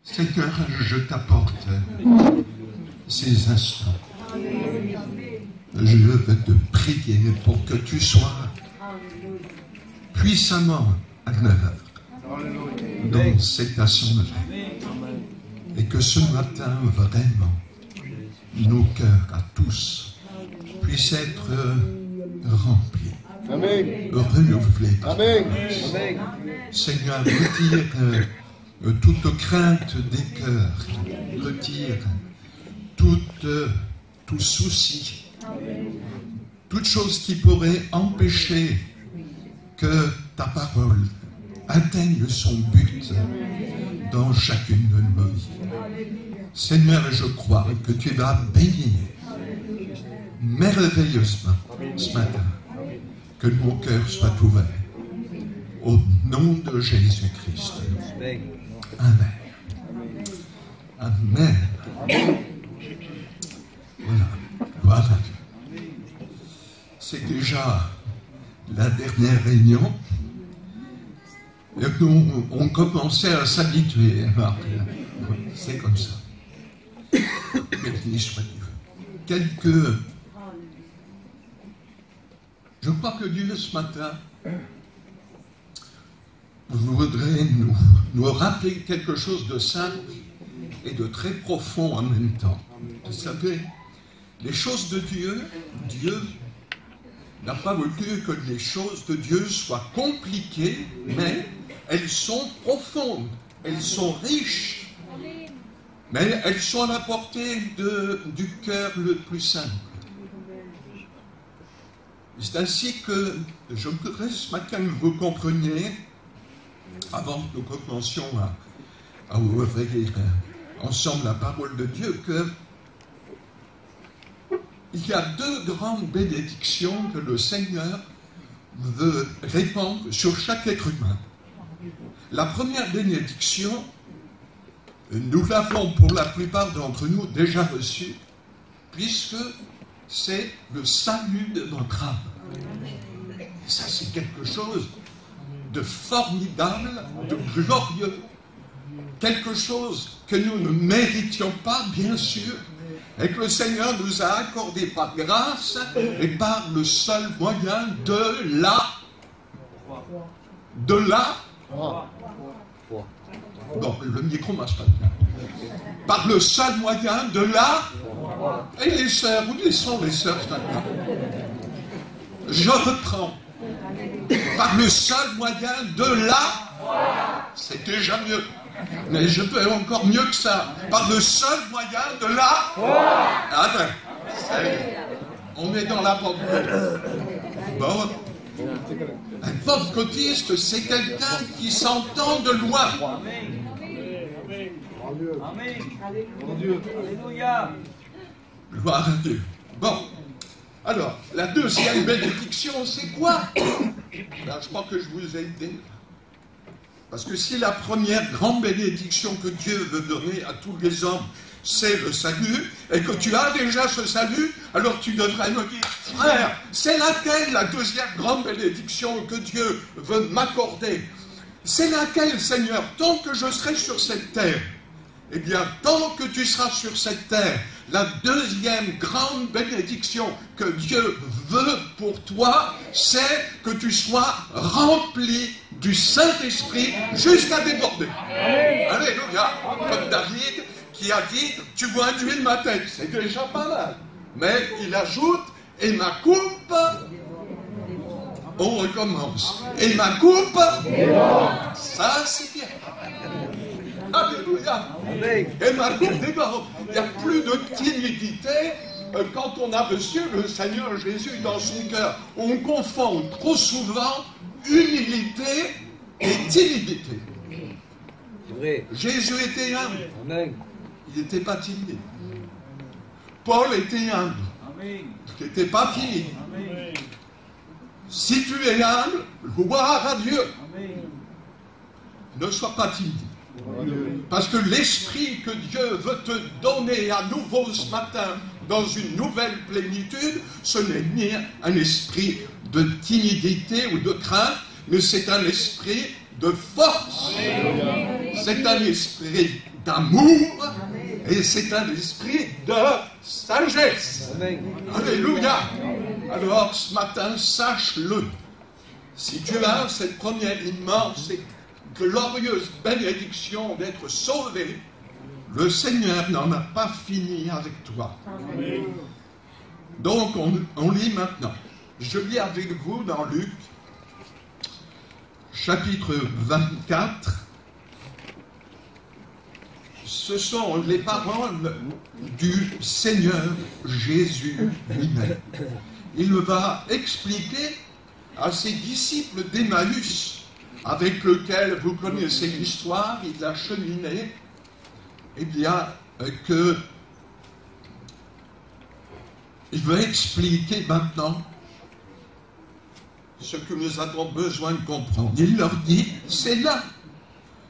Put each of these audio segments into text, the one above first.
Seigneur, je t'apporte ces instants. Je veux te prier pour que tu sois puissamment à l'œuvre dans cette assemblée. Et que ce matin, vraiment, nos cœurs à tous puissent être remplis, renouvelés par ta grâce. Seigneur, retire toute crainte des cœurs, retire tout souci, toute chose qui pourrait empêcher que ta parole atteigne son but dans chacune de nos vies. Seigneur, je crois que tu vas bénir merveilleusement ce matin, que mon cœur soit ouvert au nom de Jésus-Christ. Amen. Amen. Voilà. Voilà. C'est déjà la dernière réunion. Et nous, on commençait à s'habituer. C'est comme ça. Béni soit Dieu. Je crois que Dieu, ce matin, voudrait nous rappeler quelque chose de simple et de très profond en même temps. Vous savez, les choses de Dieu, Dieu n'a pas voulu que les choses de Dieu soient compliquées, mais elles sont profondes, elles sont riches, mais elles sont à la portée du cœur le plus simple. C'est ainsi que je voudrais ce matin que vous compreniez, avant que nous commencions à ouvrir ensemble la parole de Dieu, qu'il y a deux grandes bénédictions que le Seigneur veut répandre sur chaque être humain. La première bénédiction, nous l'avons pour la plupart d'entre nous déjà reçue, puisque c'est le salut de notre âme. Et ça, c'est quelque chose de formidable, de glorieux, quelque chose que nous ne méritions pas, bien sûr, et que le Seigneur nous a accordé par grâce et par le seul moyen de la... Bon, le micro marche pas bien. Par le seul moyen de la... Et les sœurs, où sont les sœurs ce matin? Je reprends. Par le seul moyen de la... C'est déjà mieux. Mais je peux encore mieux que ça. Par le seul moyen de la... Ah ben, on est dans la Pentecôte. Bon. Un pentecôtiste, c'est quelqu'un qui s'entend de loin. Amen. Alléluia. Gloire à Dieu. Bon. Alors, la deuxième bénédiction, c'est quoi? Ben, je crois que je vous ai aidé. Parce que si la première grande bénédiction que Dieu veut donner à tous les hommes, c'est le salut, et que tu as déjà ce salut, alors tu devrais me dire, frère, c'est laquelle la deuxième grande bénédiction que Dieu veut m'accorder? C'est laquelle, Seigneur, tant que je serai sur cette terre? Eh bien, tant que tu seras sur cette terre, la deuxième grande bénédiction que Dieu veut pour toi, c'est que tu sois rempli du Saint-Esprit jusqu'à déborder. Alléluia. Comme David qui a dit, tu vois induire ma tête, c'est déjà pas mal. Mais il ajoute, et ma coupe, on recommence. Et ma coupe, ça c'est bien. Alléluia. Et ma coupe déborde. Il n'y a plus de timidité quand on a reçu le Seigneur Jésus dans son cœur. On confond trop souvent humilité et timidité. Jésus était humble. Amen. Il n'était pas timide. Paul était humble. Il n'était pas timide. Amen. Si tu es humble, gloire à Dieu. Amen. Ne sois pas timide. Parce que l'esprit que Dieu veut te donner à nouveau ce matin dans une nouvelle plénitude, ce n'est ni un esprit de timidité ou de crainte, mais c'est un esprit de force. C'est un esprit d'amour et c'est un esprit de sagesse. Alléluia. Alors ce matin, sache-le. Si tu as cette première immense et glorieuse bénédiction d'être sauvé, le Seigneur n'en a pas fini avec toi. Donc on lit maintenant. Je lis avec vous dans Luc, chapitre 24. Ce sont les paroles du Seigneur Jésus lui-même. Il va expliquer à ses disciples d'Emmaüs, avec lequel vous connaissez l'histoire, il a cheminé, eh bien, il va expliquer maintenant ce que nous avons besoin de comprendre. Il leur dit, c'est là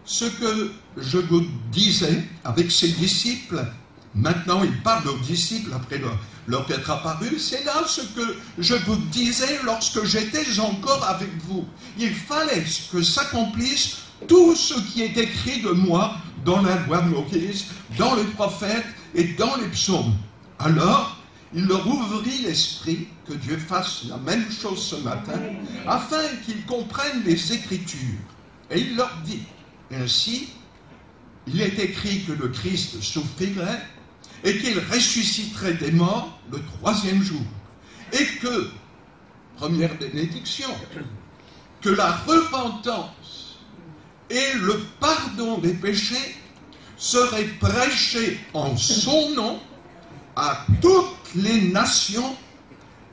ce que je vous disais avec ses disciples. Maintenant, il parle aux disciples après leur être apparu. C'est là ce que je vous disais lorsque j'étais encore avec vous. Il fallait que s'accomplisse tout ce qui est écrit de moi dans la loi de Moïse, dans les prophètes et dans les psaumes. Alors, il leur ouvrit l'esprit, que Dieu fasse la même chose ce matin, afin qu'ils comprennent les Écritures. Et il leur dit, ainsi, il est écrit que le Christ souffrirait et qu'il ressusciterait des morts le 3e jour. Et que, première bénédiction, que la repentance et le pardon des péchés seraient prêchés en son nom à toutes les nations,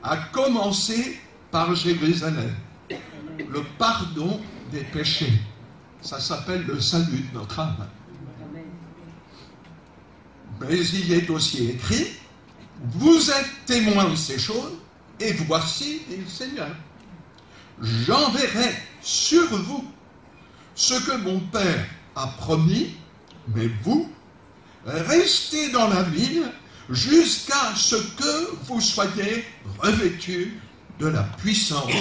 à commencer par Jérusalem. Le pardon des péchés, ça s'appelle le salut de notre âme. Mais il est aussi écrit, vous êtes témoins de ces choses, et voici, dit le Seigneur, j'enverrai sur vous ce que mon Père a promis, mais vous, restez dans la ville jusqu'à ce que vous soyez revêtus de la puissance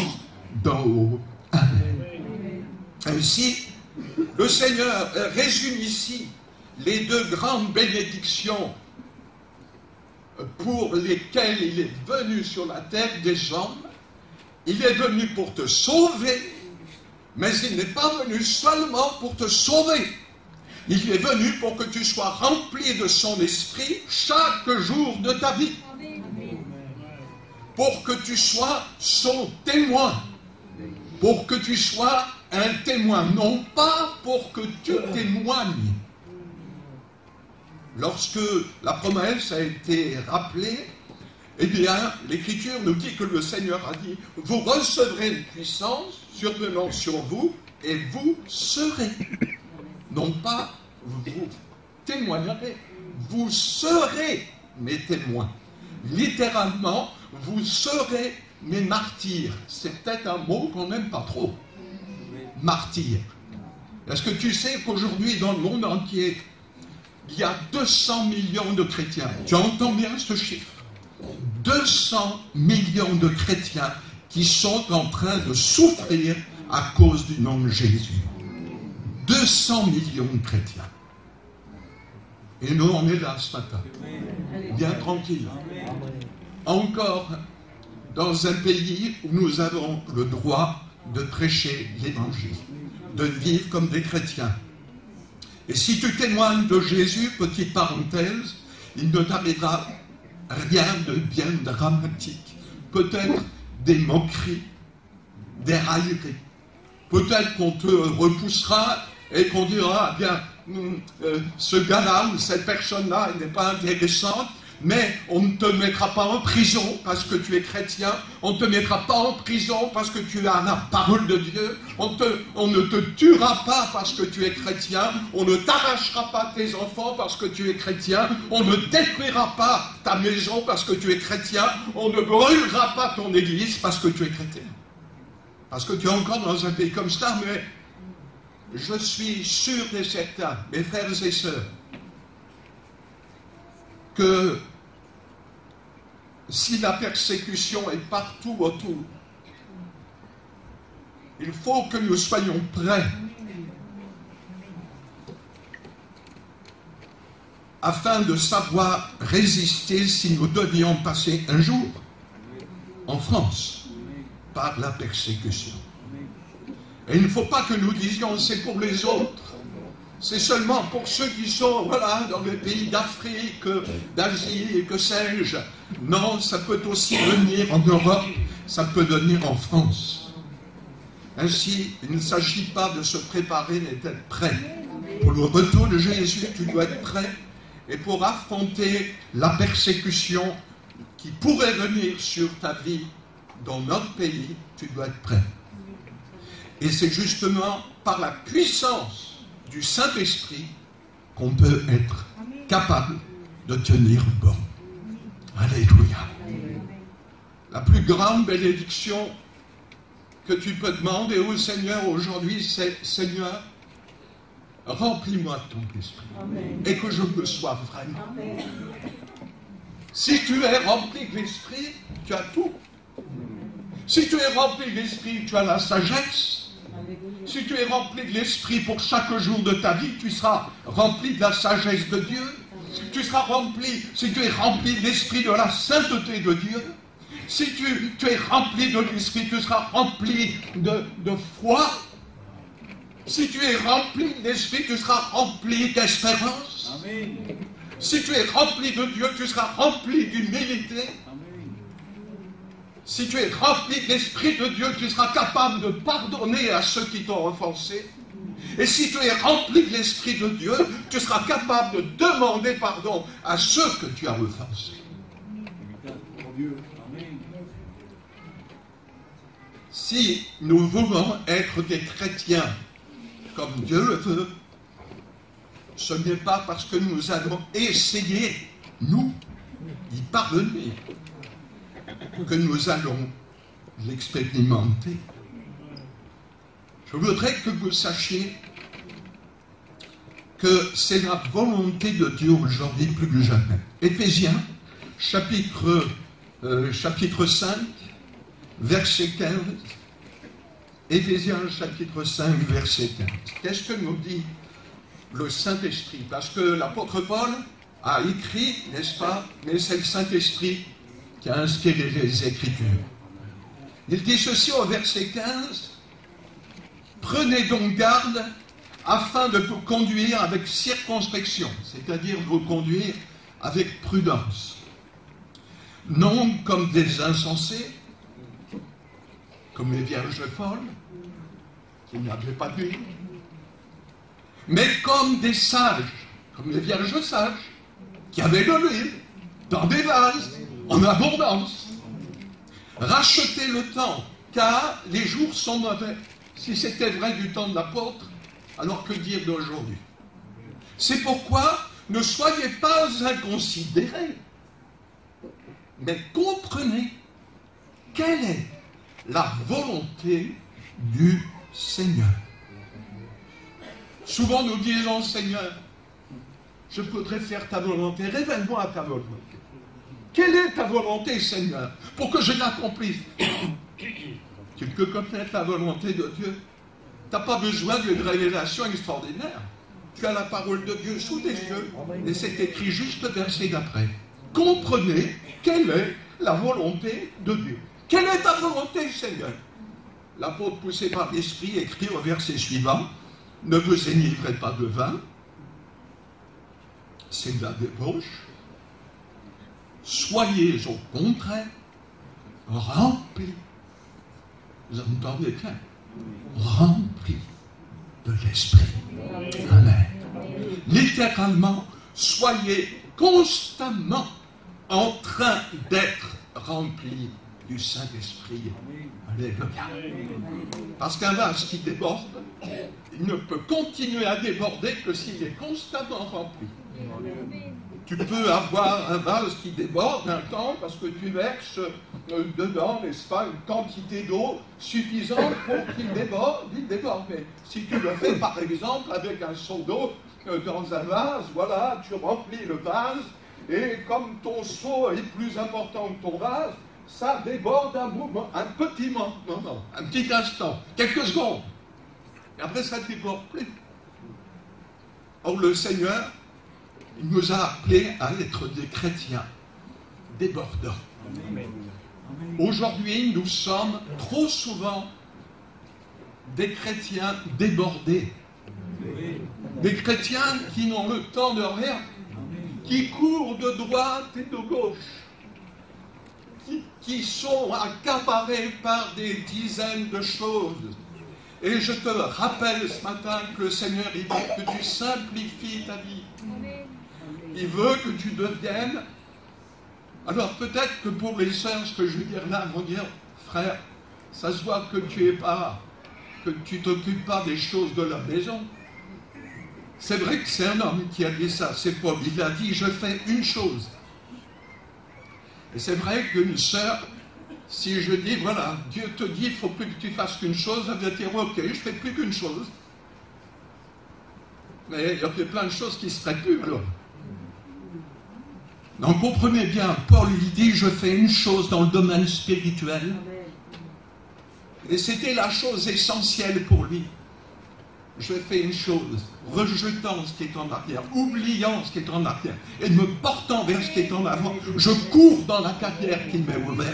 d'en haut. Amen. Ainsi, le Seigneur résume ici les deux grandes bénédictions pour lesquelles il est venu sur la terre des hommes. Il est venu pour te sauver, mais il n'est pas venu seulement pour te sauver. Il est venu pour que tu sois rempli de son esprit chaque jour de ta vie. Pour que tu sois son témoin. Pour que tu sois un témoin, non pas pour que tu témoignes. Lorsque la promesse a été rappelée, eh bien, l'Écriture nous dit que le Seigneur a dit, vous recevrez une puissance survenant sur vous, et vous serez. Non pas vous témoignerez, vous serez mes témoins. Littéralement, vous serez mes martyrs. C'est peut-être un mot qu'on n'aime pas trop. Martyr. Est-ce que tu sais qu'aujourd'hui, dans le monde entier, il y a 200 millions de chrétiens. Tu entends bien ce chiffre? 200 millions de chrétiens qui sont en train de souffrir à cause du nom de Jésus. 200 millions de chrétiens. Et nous, on est là ce matin. Bien tranquille. Encore dans un pays où nous avons le droit de prêcher l'évangile, de vivre comme des chrétiens. Et si tu témoignes de Jésus, petite parenthèse, il ne t'arrivera rien de bien dramatique. Peut-être des moqueries, des railleries. Peut-être qu'on te repoussera et qu'on dira, bien, ce gars-là ou cette personne-là n'est pas intéressante, mais on ne te mettra pas en prison parce que tu es chrétien, on ne te mettra pas en prison parce que tu as la parole de Dieu, on ne te tuera pas parce que tu es chrétien, on ne t'arrachera pas tes enfants parce que tu es chrétien, on ne détruira pas ta maison parce que tu es chrétien, on ne brûlera pas ton église parce que tu es chrétien. Parce que tu es encore dans un pays comme ça, mais je suis sûr et certain, mes frères et sœurs, que si la persécution est partout autour, il faut que nous soyons prêts afin de savoir résister si nous devions passer un jour en France par la persécution. Et il ne faut pas que nous disions c'est pour les autres. C'est seulement pour ceux qui sont dans les pays d'Afrique, d'Asie et que sais-je. Non, ça peut aussi venir en Europe, ça peut venir en France. Ainsi, il ne s'agit pas de se préparer, mais d'être prêt. Pour le retour de Jésus, tu dois être prêt. Et pour affronter la persécution qui pourrait venir sur ta vie dans notre pays, tu dois être prêt. Et c'est justement par la puissance du Saint-Esprit qu'on peut être capable de tenir bon. Alléluia. La plus grande bénédiction que tu peux demander au Seigneur aujourd'hui, c'est Seigneur, remplis-moi de ton esprit. Amen. Et que je me sois vraiment. Amen. Si tu es rempli de l'esprit, tu as tout. Si tu es rempli de l'esprit, tu as la sagesse. Si tu es rempli de l'esprit pour chaque jour de ta vie, tu seras rempli de la sagesse de Dieu. Tu seras rempli, si tu es rempli de l'esprit de la sainteté de Dieu. Si tu es rempli de l'esprit, tu seras rempli de foi. Si tu es rempli de l'esprit, tu seras rempli d'espérance. Amen. Si tu es rempli de Dieu, tu seras rempli d'humilité. Si tu es rempli de l'Esprit de Dieu, tu seras capable de pardonner à ceux qui t'ont offensé. Et si tu es rempli de l'Esprit de Dieu, tu seras capable de demander pardon à ceux que tu as offensés. Si nous voulons être des chrétiens comme Dieu le veut, ce n'est pas parce que nous allons essayer, nous, d'y parvenir, que nous allons l'expérimenter. Je voudrais que vous sachiez que c'est la volonté de Dieu aujourd'hui plus que jamais. Éphésiens, chapitre 5, verset 15. Éphésiens, chapitre 5, verset 15. Qu'est-ce que nous dit le Saint-Esprit? Parce que l'apôtre Paul a écrit, n'est-ce pas? Mais c'est le Saint-Esprit qui a inspiré les Écritures. Il dit ceci au verset 15. Prenez donc garde afin de vous conduire avec circonspection, c'est-à-dire vous conduire avec prudence. Non comme des insensés, comme les vierges folles, qui n'avaient pas d'huile, mais comme des sages, comme les vierges sages, qui avaient de l'huile, dans des vases, en abondance. Rachetez le temps, car les jours sont mauvais. Si c'était vrai du temps de l'apôtre, alors que dire d'aujourd'hui? C'est pourquoi ne soyez pas inconsidérés, mais comprenez quelle est la volonté du Seigneur. Souvent nous disons, Seigneur, je voudrais faire ta volonté, révèle-moi ta volonté. Quelle est ta volonté, Seigneur, pour que je l'accomplisse? Tu peux connaître la volonté de Dieu. Tu n'as pas besoin d'une révélation extraordinaire. Tu as la parole de Dieu sous tes yeux, et c'est écrit juste le verset d'après. Comprenez quelle est la volonté de Dieu. Quelle est ta volonté, Seigneur? L'apôtre poussé par l'Esprit écrit au verset suivant, ne vous enivrez pas de vin, c'est de la débauche. Soyez au contraire remplis. Vous entendez bien? Remplis de l'Esprit. Amen. Littéralement, soyez constamment en train d'être remplis du Saint-Esprit. Alléluia. Parce qu'un vase qui déborde, il ne peut continuer à déborder que s'il est constamment rempli. Tu peux avoir un vase qui déborde un temps parce que tu verses dedans, n'est-ce pas, une quantité d'eau suffisante pour qu'il déborde, il déborde. Mais si tu le fais par exemple avec un seau d'eau dans un vase, voilà, tu remplis le vase et comme ton seau est plus important que ton vase, ça déborde un moment, un petit moment, non, un petit instant, quelques secondes. Et après ça ne déborde plus. Or le Seigneur, Il nous a appelés à être des chrétiens débordants. Aujourd'hui, nous sommes trop souvent des chrétiens débordés. Des chrétiens qui n'ont le temps de rien, qui courent de droite et de gauche, qui sont accaparés par des dizaines de choses. Et je te rappelle ce matin que le Seigneur, il veut que tu simplifies ta vie. Il veut que tu deviennes... Alors peut-être que pour les sœurs, ce que je veux dire là, vont dire, frère, ça se voit que tu t'occupes pas des choses de la maison. C'est vrai que c'est un homme qui a dit ça, c'est Paul. Il a dit, je fais une chose. Et c'est vrai qu'une sœur, si je dis, voilà, Dieu te dit, il ne faut plus que tu fasses qu'une chose, elle va dire, ok, je ne fais plus qu'une chose. Mais il y a plein de choses qui ne se feraient plus, alors. Donc comprenez bien, Paul, il dit, je fais une chose dans le domaine spirituel. Et c'était la chose essentielle pour lui. Je fais une chose, rejetant ce qui est en arrière, oubliant ce qui est en arrière, et me portant vers ce qui est en avant, je cours dans la carrière qu'il m'a ouverte,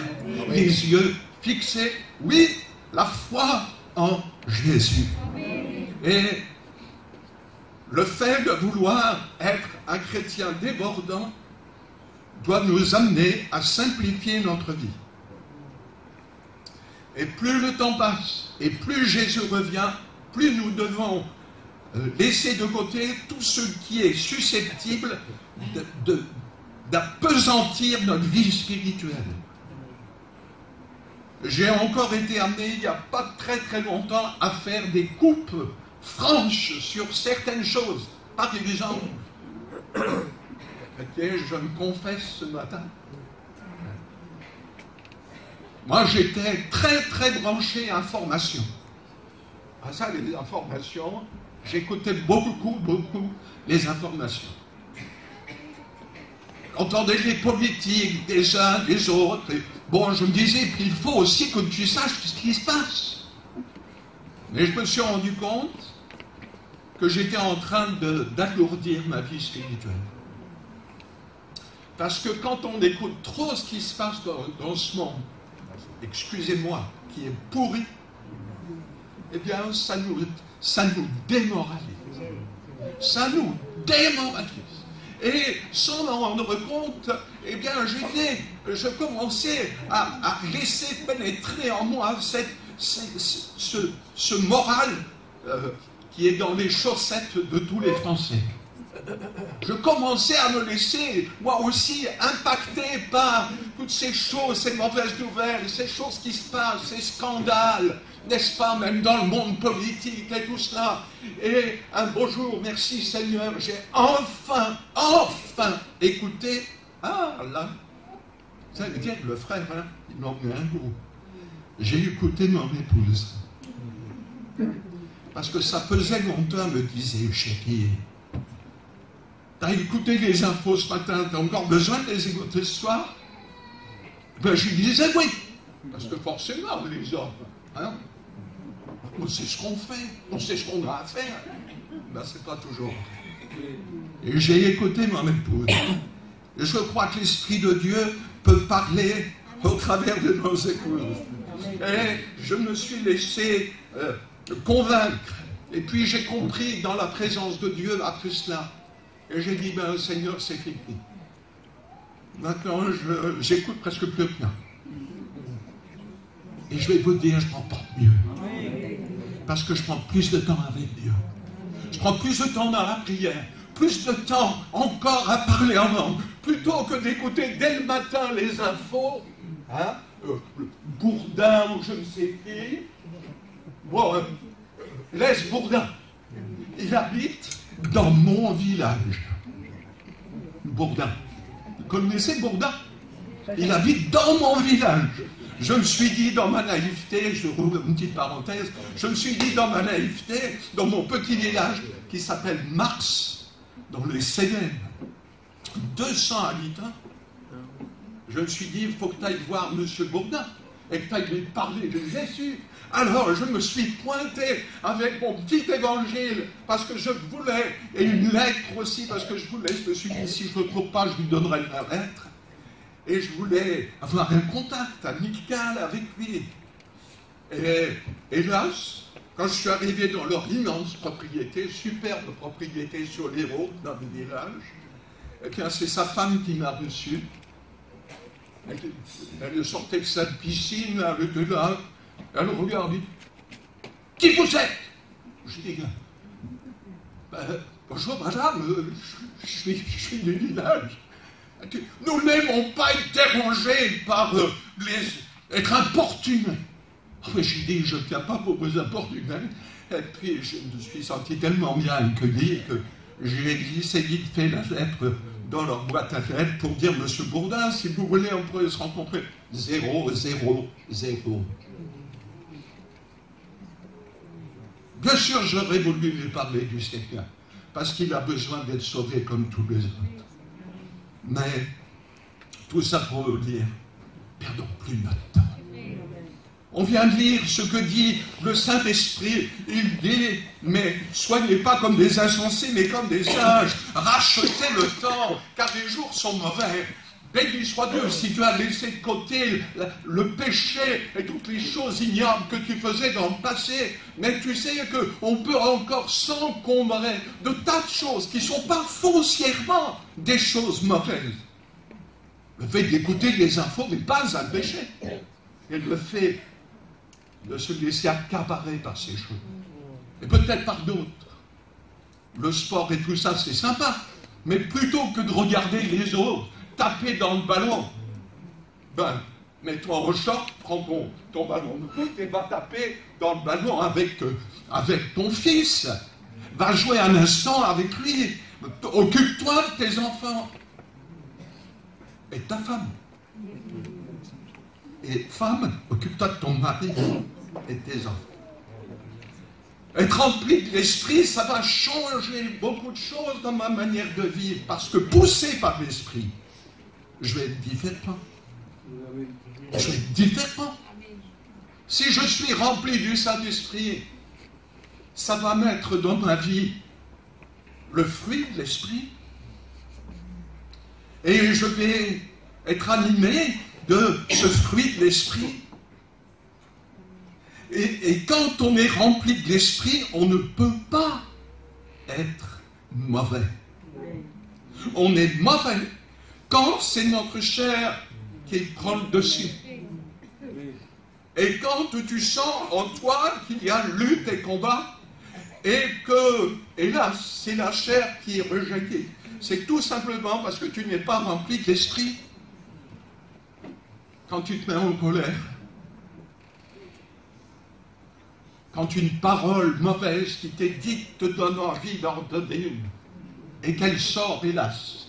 les yeux fixés, oui, la foi en Jésus. Et le fait de vouloir être un chrétien débordant doit nous amener à simplifier notre vie. Et plus le temps passe, et plus Jésus revient, plus nous devons laisser de côté tout ce qui est susceptible d'appesantir notre vie spirituelle. J'ai encore été amené, il n'y a pas très très longtemps, à faire des coupes franches sur certaines choses. Par exemple, je me confesse ce matin. Moi, j'étais très très branché information. Ah, ça, les informations, j'écoutais beaucoup les informations. J'entendais les politiques des uns, des autres. Et bon, je me disais, il faut aussi que tu saches ce qui se passe. Mais je me suis rendu compte que j'étais en train d'alourdir ma vie spirituelle. Parce que quand on écoute trop ce qui se passe dans ce monde, excusez-moi, qui est pourri, eh bien, ça nous démoralise. Ça nous démoralise. Et sans m'en rendre compte, eh bien, je commençais à laisser pénétrer en moi ce moral qui est dans les chaussettes de tous les Français. Je commençais à me laisser, moi aussi, impacter par toutes ces choses, ces mauvaises nouvelles, ces choses qui se passent, ces scandales, n'est-ce pas, même dans le monde politique et tout cela. Et un beau jour, merci Seigneur, j'ai enfin écouté. Ah là, ça veut dire que le frère, hein, il m'en met un gros. J'ai écouté mon épouse. Parce que ça faisait longtemps, elle me disait, chérie, t'as écouté les infos ce matin, t'as encore besoin de les écouter ce soir? Ben, je lui disais oui. Parce que forcément, les hommes, hein, on sait ce qu'on fait, on sait ce qu'on a à faire. Ben, c'est pas toujours. Et j'ai écouté mon épouse. Et je crois que l'Esprit de Dieu peut parler au travers de nos épouses. Et je me suis laissé convaincre. Et puis j'ai compris dans la présence de Dieu après cela. Et j'ai dit, ben Seigneur, c'est fini. Maintenant, j'écoute presque plus rien. Et je vais vous dire, je m'en porte mieux. Parce que je prends plus de temps avec Dieu. Je prends plus de temps dans la prière. Plus de temps encore à parler en langue. Plutôt que d'écouter dès le matin les infos. Hein, Bourdin ou je ne sais qui. Bon, laisse Bourdin. Il habite dans mon village. Bourdin. Vous connaissez Bourdin? Il habite dans mon village. Je me suis dit dans ma naïveté, je roule une petite parenthèse, je me suis dit dans ma naïveté, dans mon petit village qui s'appelle Mars, dans les Cévennes, 200 habitants, je me suis dit, il faut que tu ailles voir M. Bourdin. et que tu ailles lui parler de Jésus. Alors je me suis pointé avec mon petit évangile parce que je voulais, et une lettre aussi parce que je me suis dit si je ne le trouve pas, je lui donnerai la lettre. Et je voulais avoir un contact amical avec lui. Et hélas, quand je suis arrivé dans leur immense propriété, superbe propriété sur les routes dans le village, eh bien c'est sa femme qui m'a reçu. Elle sortait de sa piscine, elle était là, elle regardait. Qui vous êtes? Je dis, bonjour madame, je suis du village. Nous n'aimons pas être dérangés par être importunés. Mais j'ai dit, je ne viens pas pour vous importuner. Et puis je me suis senti tellement bien accueilli que j'ai glissé vite fait la lettre dans leur boîte à lettres pour dire, Monsieur Bourdin, si vous voulez, on pourrait se rencontrer. 0, 0, 0. Bien sûr, j'aurais voulu lui parler du Seigneur, parce qu'il a besoin d'être sauvé comme tous les autres. Mais tout ça pour vous dire, perdons plus notre temps. On vient de lire ce que dit le Saint-Esprit. Il dit, mais soyez pas comme des insensés, mais comme des sages. Rachetez le temps, car les jours sont mauvais. Béni soit Dieu si tu as laissé de côté le péché et toutes les choses ignobles que tu faisais dans le passé. Mais tu sais qu'on peut encore s'encombrer de tas de choses qui ne sont pas foncièrement des choses mauvaises. Le fait d'écouter les infos n'est pas un péché. Et le fait de se laisser accaparer par ces choses, et peut-être par d'autres. Le sport et tout ça, c'est sympa, mais plutôt que de regarder les autres taper dans le ballon, ben, mets-toi en short, prends ton ballon de foot et va taper dans le ballon avec ton fils. Va jouer un instant avec lui. Occupe-toi de tes enfants. Et ta femme. Et femme, occupe-toi de ton mari et tes enfants. Être rempli de l'esprit, ça va changer beaucoup de choses dans ma manière de vivre, parce que poussé par l'esprit, je vais être différent. Je vais être différent. Si je suis rempli du Saint-Esprit, ça va mettre dans ma vie le fruit de l'esprit. Et je vais être animé de ce fruit de l'esprit. Et quand on est rempli de l'esprit, on ne peut pas être mauvais. On est mauvais quand c'est notre chair qui prend le dessus. Et quand tu sens en toi qu'il y a lutte et combat, et que, hélas, c'est la chair qui est rejetée. C'est tout simplement parce que tu n'es pas rempli de l'esprit. Quand tu te mets en colère, quand une parole mauvaise qui t'est dite te donne envie d'en donner une, et qu'elle sort, hélas.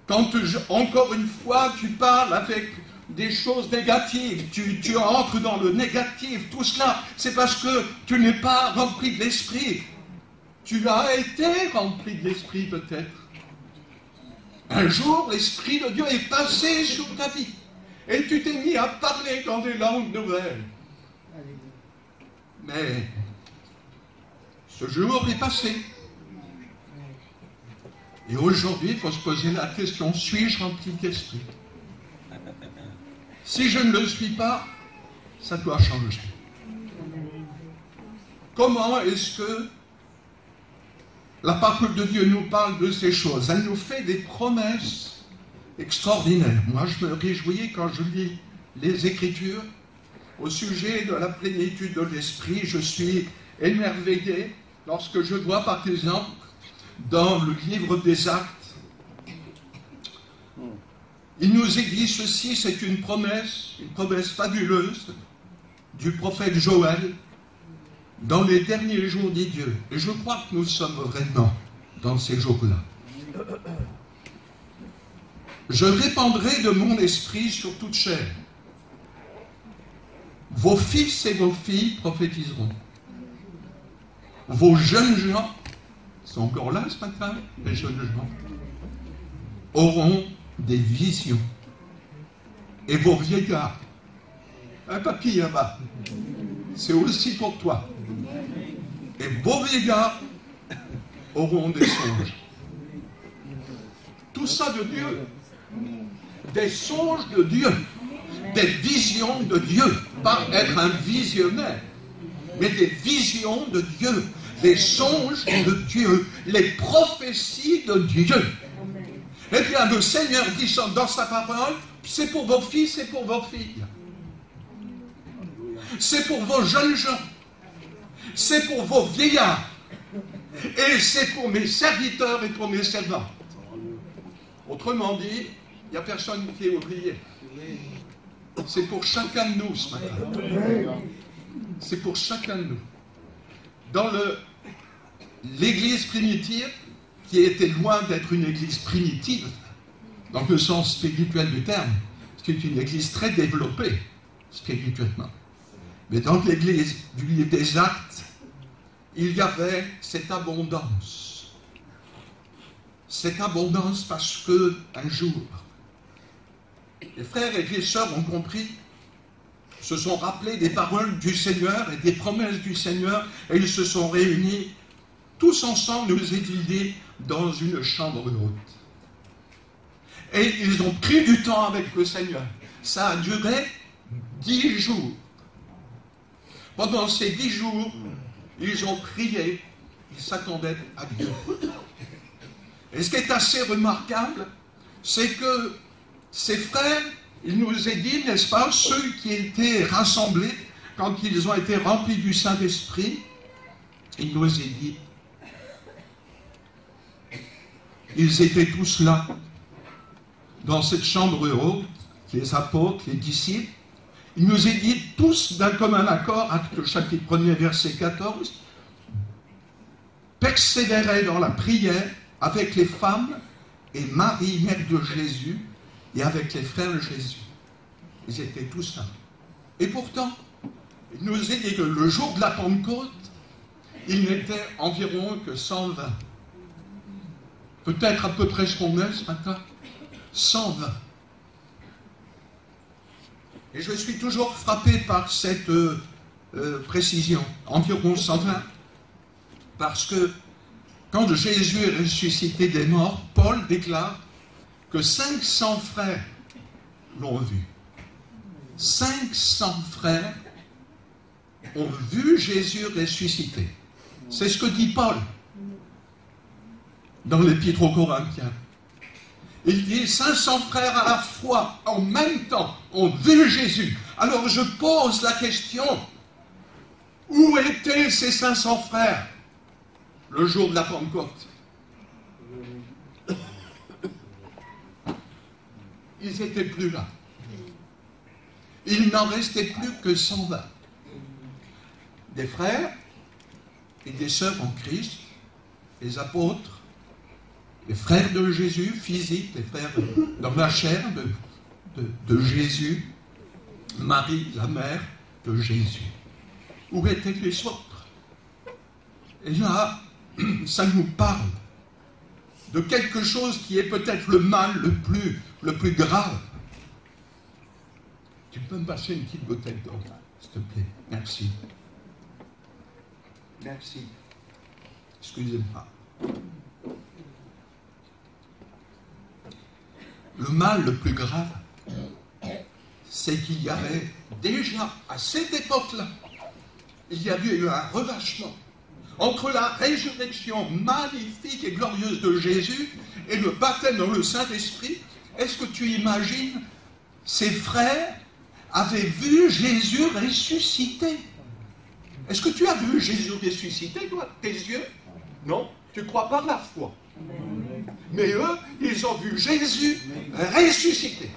Quand, encore une fois, tu parles avec des choses négatives, tu entres dans le négatif, tout cela, c'est parce que tu n'es pas rempli de l'esprit. Tu as été rempli de l'esprit peut-être. Un jour, l'Esprit de Dieu est passé sur ta vie, et tu t'es mis à parler dans des langues nouvelles. Mais ce jour est passé. Et aujourd'hui, il faut se poser la question, suis-je rempli d'esprit? Si je ne le suis pas, ça doit changer. Comment est-ce que la parole de Dieu nous parle de ces choses? Elle nous fait des promesses extraordinaires. Moi, je me réjouis quand je lis les Écritures au sujet de la plénitude de l'Esprit. Je suis émerveillé lorsque je vois, par exemple, dans le livre des Actes, il nous est dit ceci, c'est une promesse fabuleuse du prophète Joël dans les derniers jours des dieux. Et je crois que nous sommes vraiment dans ces jours-là. Je répandrai de mon esprit sur toute chair. Vos fils et vos filles prophétiseront. Vos jeunes gens, ils sont encore là ce matin, les jeunes gens, auront des visions. Et vos vieillards. Un papy là-bas. C'est aussi pour toi. Et vos vieillards auront des songes. Tout ça de Dieu. Des songes de Dieu. Des visions de Dieu. Pas être un visionnaire, mais des visions de Dieu. Les songes de Dieu. Les prophéties de Dieu. Eh bien, le Seigneur dit dans sa parole, c'est pour vos fils et pour vos filles. C'est pour vos jeunes gens. C'est pour vos vieillards. Et c'est pour mes serviteurs et pour mes servantes. Autrement dit, il n'y a personne qui est oublié. C'est pour chacun de nous ce matin. C'est pour chacun de nous. Dans l'Église primitive, qui était loin d'être une Église primitive, dans le sens spirituel du terme, c'est une Église très développée spirituellement. Mais dans l'Église du livre des Actes, il y avait cette abondance. Cette abondance parce que un jour, les frères et les sœurs ont compris, se sont rappelés des paroles du Seigneur et des promesses du Seigneur, et ils se sont réunis tous ensemble, nous est-il dit, dans une chambre haute. Et ils ont pris du temps avec le Seigneur. Ça a duré 10 jours. Pendant ces 10 jours, ils ont prié, ils s'attendaient à Dieu. Et ce qui est assez remarquable, c'est que ces frères, il nous est dit, n'est-ce pas, ceux qui étaient rassemblés, quand ils ont été remplis du Saint-Esprit, il nous est dit, ils étaient tous là, dans cette chambre haute, les apôtres, les disciples. Il nous est dit tous d'un commun accord, Actes chapitre 1er, verset 14, persévéraient dans la prière avec les femmes et Marie, mère de Jésus, et avec les frères de Jésus. Ils étaient tous là. Et pourtant, il nous est dit que le jour de la Pentecôte, il n'était environ que 120. Peut-être à peu près ce qu'on est ce matin. 120. Et je suis toujours frappé par cette précision. Environ 120. Parce que quand Jésus est ressuscité des morts, Paul déclare que 500 frères l'ont vu. 500 frères ont vu Jésus ressuscité. C'est ce que dit Paul dans l'Épître aux Corinthiens. Il dit 500 frères à la fois, en même temps, ont vu Jésus. Alors je pose la question, où étaient ces 500 frères le jour de la Pentecôte? Ils n'étaient plus là. Il n'en restait plus que 120. Des frères et des sœurs en Christ, les apôtres, les frères de Jésus, physiques, les frères dans la chair de Jésus, Marie, la mère de Jésus. Où étaient les autres? Et là, ça nous parle de quelque chose qui est peut-être le mal le plus grave. Tu peux me passer une petite bouteille d'eau, s'il te plaît? Merci. Merci. Excusez-moi. Le mal le plus grave, c'est qu'il y avait déjà, à cette époque-là, il y avait eu un relâchement entre la résurrection magnifique et glorieuse de Jésus et le baptême dans le Saint-Esprit. Est-ce que tu imagines, ces frères avaient vu Jésus ressuscité? Est-ce que tu as vu Jésus ressuscité, toi, tes yeux? Non, tu crois par la foi. Mais eux, ils ont vu Jésus ressuscité.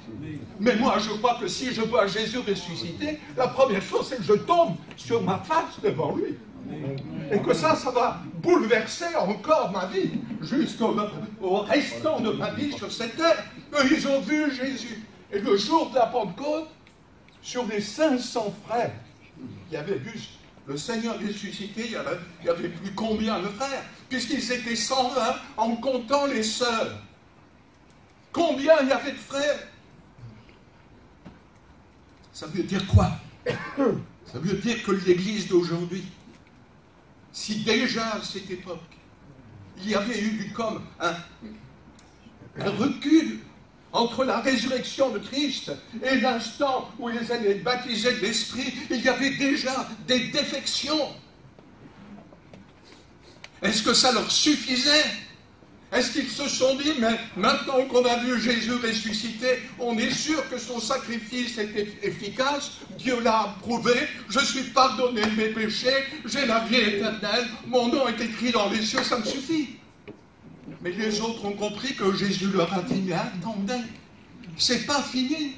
Mais moi, je crois que si je vois Jésus ressuscité, la première chose, c'est que je tombe sur ma face devant lui. Et que ça va bouleverser encore ma vie, jusqu'au restant de ma vie sur cette terre. Eux, ils ont vu Jésus. Et le jour de la Pentecôte, sur les 500 frères qui avaient vu le Seigneur ressuscité, il y avait plus combien de frères? Puisqu'ils étaient 120 en comptant les sœurs. Combien il y avait de frères? Ça veut dire quoi? Ça veut dire que l'Église d'aujourd'hui, si déjà à cette époque, il y avait eu comme un recul entre la résurrection de Christ et l'instant où ils allaient baptiser de l'Esprit, il y avait déjà des défections. Est-ce que ça leur suffisait? Est-ce qu'ils se sont dit, mais maintenant qu'on a vu Jésus ressuscité, on est sûr que son sacrifice était efficace, Dieu l'a approuvé, je suis pardonné de mes péchés, j'ai la vie éternelle, mon nom est écrit dans les cieux, ça me suffit. Mais les autres ont compris que Jésus leur a dit, mais attendez, c'est pas fini.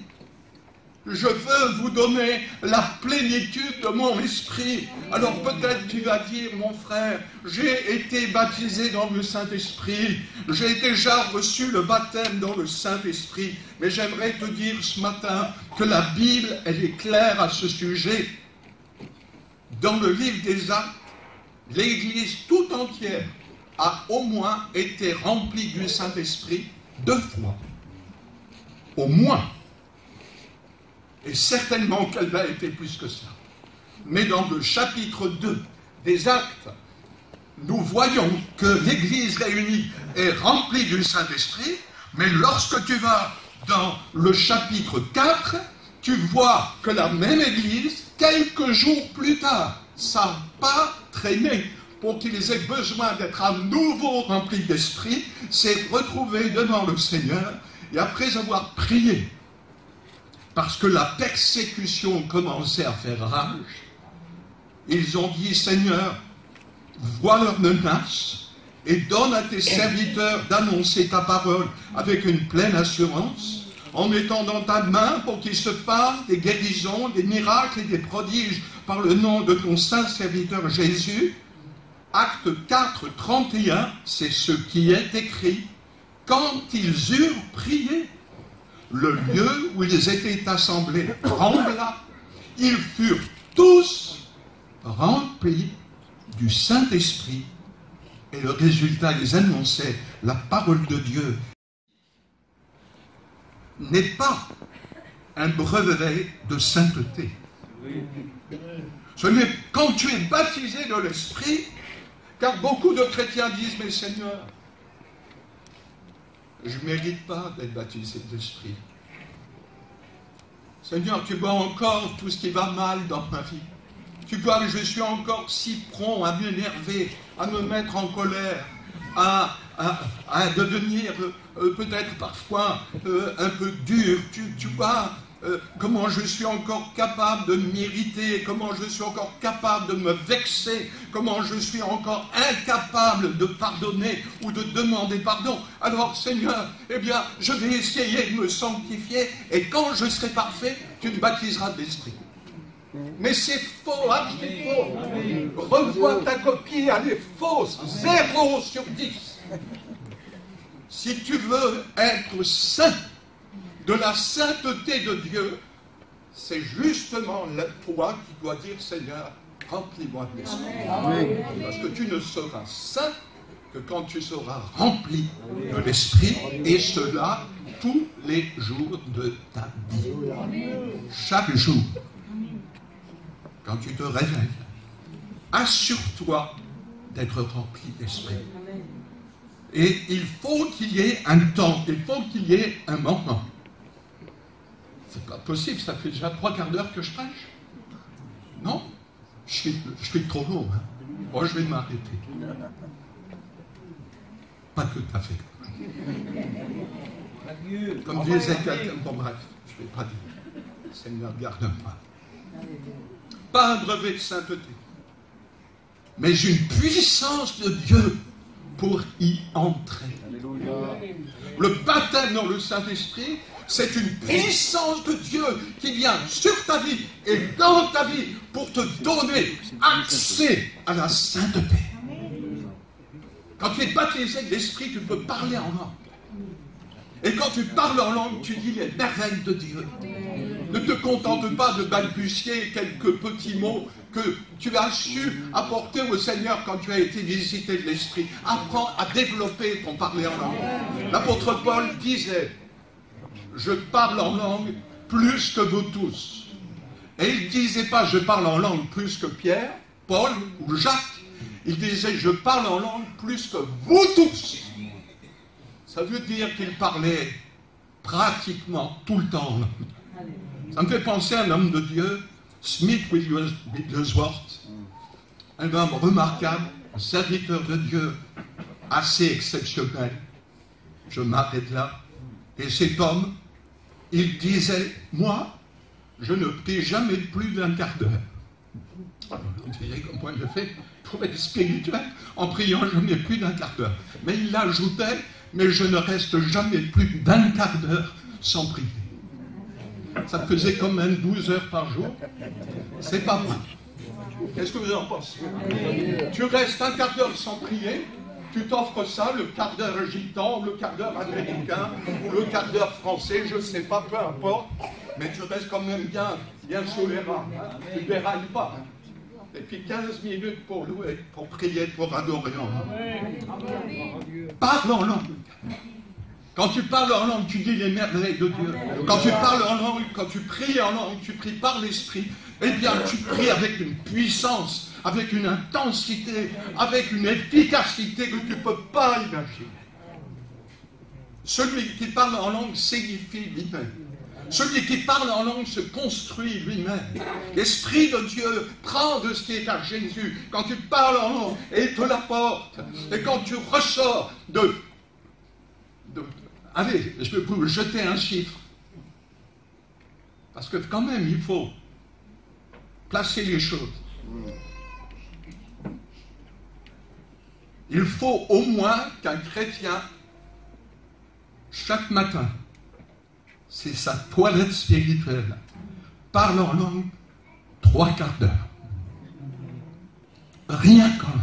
Je veux vous donner la plénitude de mon esprit. Alors peut-être tu vas dire, mon frère, j'ai été baptisé dans le Saint-Esprit, j'ai déjà reçu le baptême dans le Saint-Esprit, mais j'aimerais te dire ce matin que la Bible, elle est claire à ce sujet. Dans le livre des Actes, l'Église tout entière a au moins été remplie du Saint-Esprit 2 fois. Au moins. Et certainement qu'elle a été plus que ça. Mais dans le chapitre 2 des Actes, nous voyons que l'Église réunie est remplie du Saint-Esprit, mais lorsque tu vas dans le chapitre 4, tu vois que la même Église, quelques jours plus tard, ça n'a pas traîné pour qu'ils aient besoin d'être à nouveau remplis d'Esprit, s'est retrouvée devant le Seigneur, et après avoir prié, parce que la persécution commençait à faire rage, ils ont dit, Seigneur, vois leurs menaces et donne à tes serviteurs d'annoncer ta parole avec une pleine assurance, en mettant dans ta main pour qu'il se passe des guérisons, des miracles et des prodiges par le nom de ton saint serviteur Jésus. Acte 4, 31, c'est ce qui est écrit. Quand ils eurent prié, le lieu où ils étaient assemblés trembla. Ils furent tous remplis du Saint-Esprit. Et le résultat, ils annonçaient la parole de Dieu. N'est pas un brevet de sainteté. Ce n'est quand tu es baptisé de l'Esprit, car beaucoup de chrétiens disent, mais Seigneur, je ne mérite pas d'être baptisé de l'Esprit. Seigneur, tu vois encore tout ce qui va mal dans ma vie. Tu vois que je suis encore si prompt à m'énerver, à me mettre en colère, à devenir peut-être parfois un peu dur. Tu vois comment je suis encore capable de m'irriter, comment je suis encore capable de me vexer, comment je suis encore incapable de pardonner ou de demander pardon. Alors Seigneur, eh bien, je vais essayer de me sanctifier et quand je serai parfait, tu me baptiseras de l'Esprit. Mais c'est faux, c'est faux. Revois ta copie, elle est fausse, 0 sur 10. Si tu veux être saint, de la sainteté de Dieu, c'est justement toi qui dois dire, Seigneur, remplis-moi de l'Esprit. Parce que tu ne seras saint que quand tu seras rempli de l'Esprit, et cela tous les jours de ta vie. Chaque jour, quand tu te réveilles, assure-toi d'être rempli d'Esprit. Et il faut qu'il y ait un temps, il faut qu'il y ait un moment. C'est pas possible, ça fait déjà 3/4 d'heure que je prêche. Non, je suis trop long. Hein. Moi, je vais m'arrêter. Pas tout à fait. Comme disait quelqu'un, bon bref, je ne vais pas dire. Seigneur, garde-moi. Pas un brevet de sainteté, mais une puissance de Dieu pour y entrer. Alléluia. Le baptême dans le Saint-Esprit, c'est une puissance de Dieu qui vient sur ta vie et dans ta vie pour te donner accès à la sainteté. Quand tu es baptisé de l'Esprit, tu peux parler en langue. Et quand tu parles en langue, tu dis les merveilles de Dieu. Ne te contente pas de balbutier quelques petits mots que tu as su apporter au Seigneur quand tu as été visité de l'Esprit. Apprends à développer ton parler en langue. L'apôtre Paul disait, je parle en langue plus que vous tous. Et il ne disait pas « je parle en langue plus que Pierre, Paul ou Jacques ». Il disait « je parle en langue plus que vous tous ». Ça veut dire qu'il parlait pratiquement tout le temps en langue. Ça me fait penser à un homme de Dieu, Smith Wigglesworth, un homme remarquable, un serviteur de Dieu assez exceptionnel. Je m'arrête là. Et cet homme, il disait, moi, je ne prie jamais plus d'1 quart d'heure. Vous voyez comment je fais pour être spirituel, en priant jamais plus d'1 quart d'heure. Mais il ajoutait, mais je ne reste jamais plus d'1 quart d'heure sans prier. Ça faisait quand même 12 heures par jour. C'est pas mal. Qu'est-ce que vous en pensez? Tu restes 1 quart d'heure sans prier, tu t'offres ça, le quart d'heure gitan, le quart d'heure américain, ou le quart d'heure français, je ne sais pas, peu importe, mais tu restes quand même bien sous les rangs. Hein? Tu ne dérailles pas. Hein? Et puis 15 minutes pour louer, pour prier, pour adorer. Parle en langue. Quand tu parles en langue, tu dis les merveilles de Dieu. Quand tu parles en langue, quand tu pries en langue, tu pries par l'Esprit. Eh bien, tu pries avec une puissance, avec une intensité, avec une efficacité que tu ne peux pas imaginer. Celui qui parle en langue s'édifie lui-même. Celui qui parle en langue se construit lui-même. L'Esprit de Dieu prend de ce qui est à Jésus. Quand tu parles en langue, et te l'apporte. Et quand tu ressors allez, je vais vous jeter un chiffre. Parce que quand même, il faut placer les choses. Il faut au moins qu'un chrétien, chaque matin, c'est sa toilette spirituelle, parle en langue 3 quarts d'heure. Rien qu'en langue.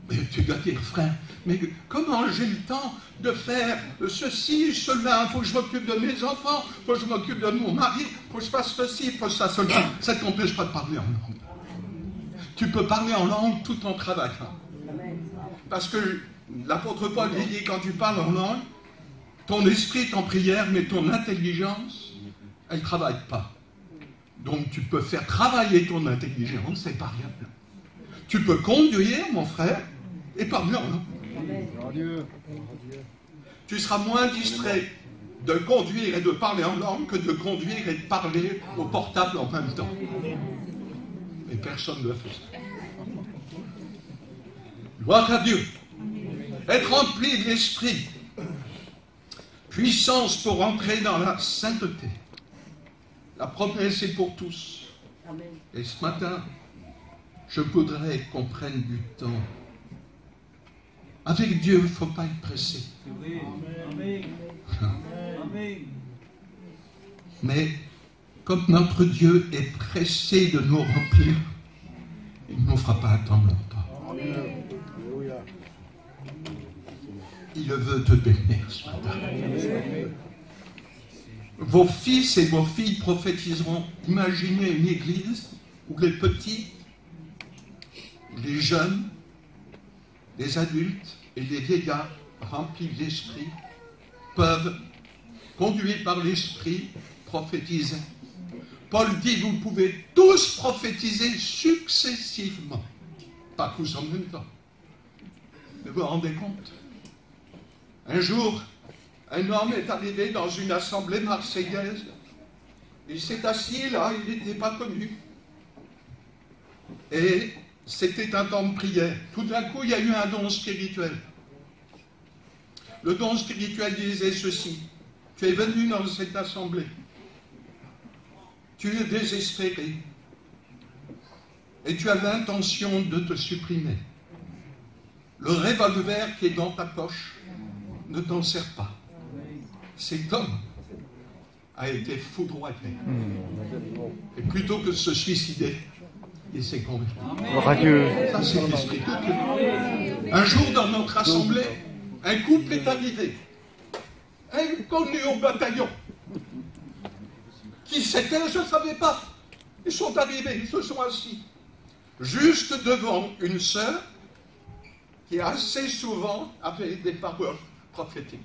Mais tu dois dire, frère, mais comment j'ai le temps de faire ceci, cela, il faut que je m'occupe de mes enfants, il faut que je m'occupe de mon mari, il faut que je fasse ceci, il faut ça, cela. Ça ne t'empêche pas de parler en langue. Tu peux parler en langue tout en travaillant. Parce que l'apôtre Paul dit, quand tu parles en langue, ton esprit est en prière, mais ton intelligence, elle ne travaille pas. Donc tu peux faire travailler ton intelligence, c'est pas rien. Tu peux conduire, mon frère, et parler en langue. Tu seras moins distrait de conduire et de parler en langue que de conduire et de parler au portable en même temps. Et personne ne le fait ça. Gloire à Dieu. Être rempli de l'esprit. Puissance pour entrer dans la sainteté. La promesse est pour tous. Et ce matin, je voudrais qu'on prenne du temps. Avec Dieu, il ne faut pas être pressé. Mais comme notre Dieu est pressé de nous remplir, il ne nous fera pas attendre longtemps. Il veut te bénir ce matin. Vos fils et vos filles prophétiseront. Imaginez une église où les petits, les jeunes, les adultes et les vieillards remplis d'esprit peuvent, conduits par l'esprit, prophétiser. Paul dit, vous pouvez tous prophétiser successivement, pas tous en même temps. Vous vous rendez compte? Un jour, un homme est arrivé dans une assemblée marseillaise. Il s'est assis là, il n'était pas connu. Et c'était un temps de prière. Tout d'un coup, il y a eu un don spirituel. Le don spirituel disait ceci. Tu es venu dans cette assemblée. Tu es désespéré. Et tu as l'intention de te supprimer. Le revolver qui est dans ta poche ne t'en sert pas. Cet homme a été foudroyé. Et plutôt que de se suicider, il s'est converti. Ça, c'est l'esprit de Dieu. Un jour, dans notre assemblée, un couple est arrivé. Inconnu au bataillon. Qui c'était, je ne savais pas. Ils sont arrivés, ils se sont assis. Juste devant une sœur qui assez souvent avait des paroles prophétiques.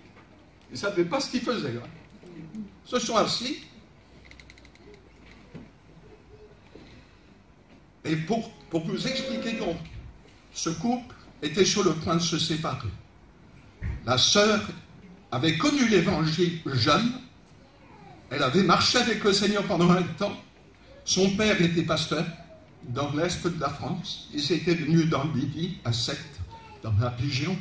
Ils ne savaient pas ce qu'ils faisaient. Ils se sont assis. Et pour vous expliquer donc, ce couple était sur le point de se séparer. La sœur avait connu l'évangile jeune, elle avait marché avec le Seigneur pendant un temps, son père était pasteur dans l'est de la France, ils étaient venus dans le Midi, à Sète, dans la région,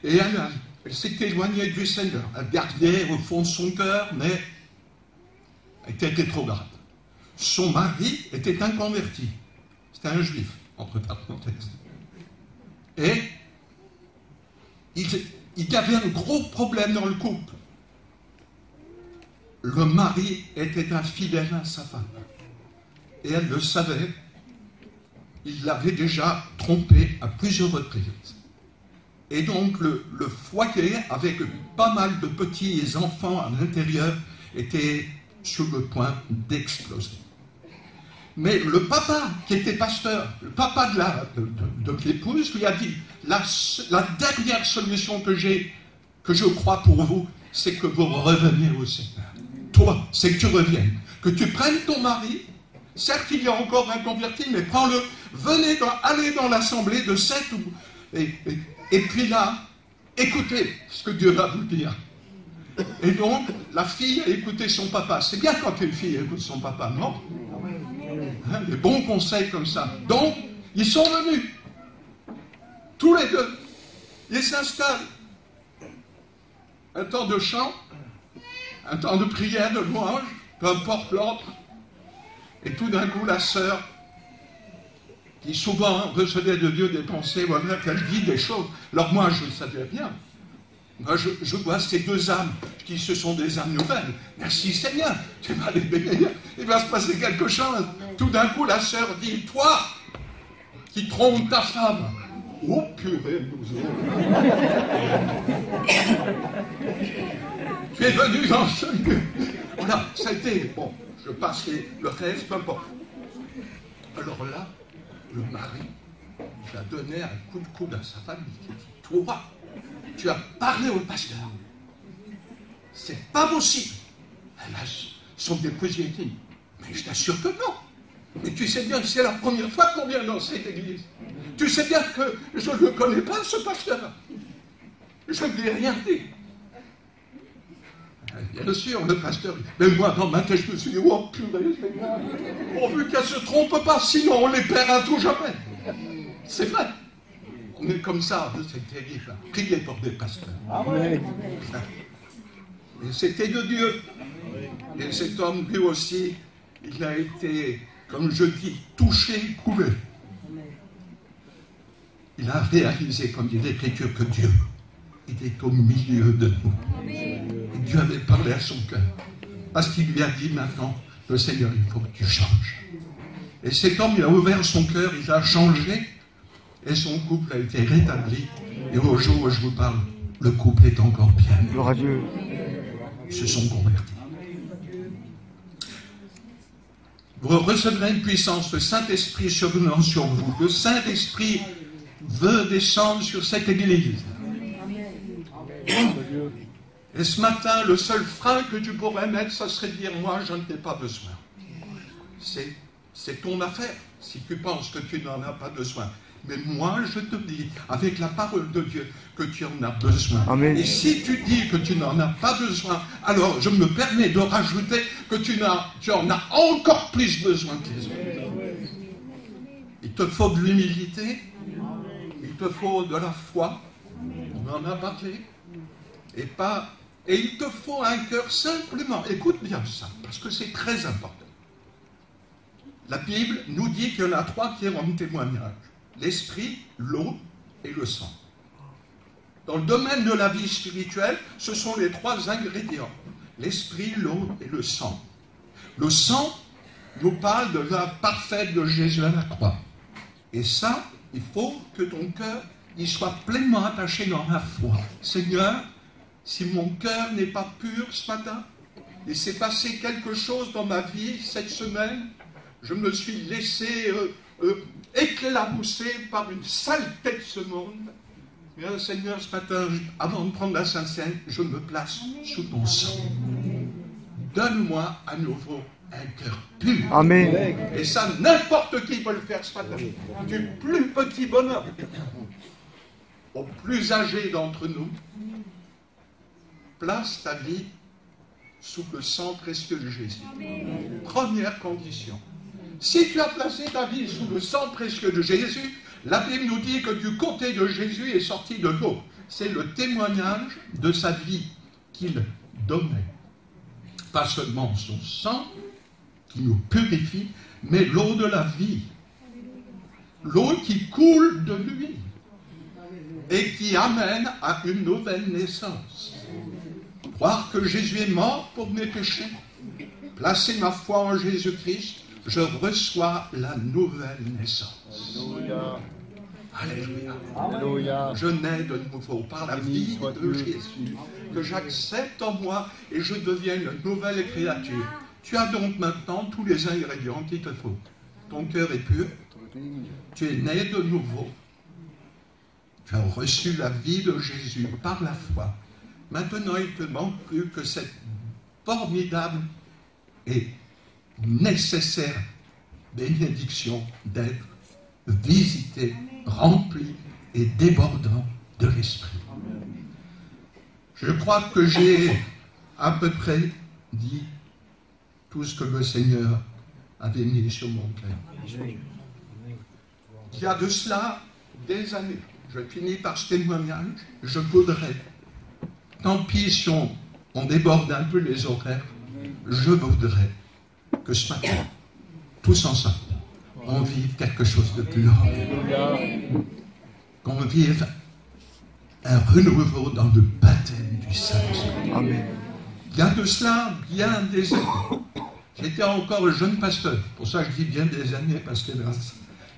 et elle s'était éloignée du Seigneur, elle gardait au fond de son cœur, mais elle était rétrograde. Son mari était inconverti, c'était un juif, entre parenthèses. Et il y avait un gros problème dans le couple. Le mari était infidèle à sa femme. Et elle le savait. Il l'avait déjà trompée à plusieurs reprises. Et donc le foyer, avec pas mal de petits enfants à l'intérieur, était sur le point d'exploser. Mais le papa, qui était pasteur, le papa de l'épouse, lui a dit, la dernière solution que je crois pour vous, c'est que vous reveniez au Seigneur. Toi, c'est que tu reviennes. Que tu prennes ton mari, certes il y a encore un converti, mais prends-le, allez dans l'assemblée de Sète, et puis là, écoutez ce que Dieu va vous dire. Et donc, la fille a écouté son papa. C'est bien quand une fille écoute son papa, non? Hein, des bons conseils comme ça. Donc, ils sont venus. Tous les deux. Ils s'installent. Un temps de chant, un temps de prière, de louange, peu importe l'ordre. Et tout d'un coup, la sœur, qui souvent recevait de Dieu des pensées, voilà, qu'elle dit des choses. Alors moi, je le savais bien. Moi, je vois ces deux âmes qui ce sont des âmes nouvelles. Merci Seigneur, tu vas les bénir. Il va se passer quelque chose. Tout d'un coup, la sœur dit, toi, qui trompes ta femme. Oh purée, nous tu es venu dans ce lieu. Voilà, ça a été, bon, je passe le reste, peu importe. Alors là, le mari, il a donné un coup de coude à sa femme, il a dit, toi, tu as parlé au pasteur. C'est pas possible. Elle a son déposé dit, mais je t'assure que non. Mais tu sais bien que c'est la première fois qu'on vient dans cette église. Tu sais bien que je ne le connais pas, ce pasteur. Je ne lui ai rien dit. Bien sûr, le pasteur, mais moi, dans ma tête, je me suis dit, oh purée, pourvu qu'elle ne se trompe pas, sinon on les perd à tout jamais. C'est vrai. On est comme ça, cette église. Priez pour des pasteurs. Amen. Et c'était de Dieu. Et cet homme, lui aussi, il a été, comme je dis, touché, couvé. Il a réalisé, comme dit l'Écriture, que Dieu était au milieu de nous. Et Dieu avait parlé à son cœur. Parce qu'il lui a dit maintenant, le Seigneur, il faut que tu changes. Et cet homme, il a ouvert son cœur, il a changé, et son couple a été rétabli. Et au jour où je vous parle, le couple est encore bien. Gloire à Dieu. Ils se sont convertis. Vous recevrez une puissance, le Saint-Esprit survenant sur vous. Le Saint-Esprit veut descendre sur cette église. Et ce matin, le seul frein que tu pourrais mettre, ça serait de dire, moi, je n'en ai pas besoin. C'est ton affaire, si tu penses que tu n'en as pas besoin. Mais moi, je te dis, avec la parole de Dieu, que tu en as besoin. Amen. Et si tu dis que tu n'en as pas besoin, alors je me permets de rajouter que tu en as encore plus besoin que les autres. Il te faut de l'humilité, il te faut de la foi, on en a parlé, et il te faut un cœur simplement, écoute bien ça, parce que c'est très important. La Bible nous dit qu'il y en a trois qui rendent témoignage. L'esprit, l'eau et le sang. Dans le domaine de la vie spirituelle, ce sont les trois ingrédients. L'esprit, l'eau et le sang. Le sang nous parle de l'œuvre parfaite de Jésus à la croix. Et ça, il faut que ton cœur il soit pleinement attaché dans la foi. Seigneur, si mon cœur n'est pas pur ce matin, il s'est passé quelque chose dans ma vie cette semaine, je me suis laissé éclaboussé par une saleté de ce monde. Mais Seigneur, ce matin, avant de prendre la Sainte Seine, je me place sous ton sang. Donne-moi à nouveau un cœur pur. Amen. Et ça, n'importe qui peut le faire ce matin. Du plus petit bonheur au plus âgé d'entre nous, place ta vie sous le sang précieux de Jésus. Première condition. Si tu as placé ta vie sous le sang précieux de Jésus, la Bible nous dit que du côté de Jésus est sorti de l'eau. C'est le témoignage de sa vie qu'il donnait. Pas seulement son sang qui nous purifie, mais l'eau de la vie. L'eau qui coule de lui et qui amène à une nouvelle naissance. Croire que Jésus est mort pour mes péchés, placer ma foi en Jésus-Christ, je reçois la nouvelle naissance. Alléluia. Alléluia. Je nais de nouveau par la vie de Jésus, que j'accepte en moi et je deviens une nouvelle créature. Tu as donc maintenant tous les ingrédients qu'il te faut. Ton cœur est pur, tu es né de nouveau, tu as reçu la vie de Jésus par la foi. Maintenant, il ne te manque plus que cette formidable et nécessaire bénédiction d'être visité, rempli et débordant de l'Esprit. Je crois que j'ai à peu près dit tout ce que le Seigneur avait mis sur mon cœur. Il y a de cela des années, je finis par ce témoignage, je voudrais, tant pis si on déborde un peu les horaires, je voudrais que ce matin, tous ensemble, on vive quelque chose de plus grand. Qu'on vive un renouveau dans le baptême du Saint-Esprit. Amen. Il y a de cela bien des années. J'étais encore jeune pasteur. Pour ça, je dis bien des années, parce que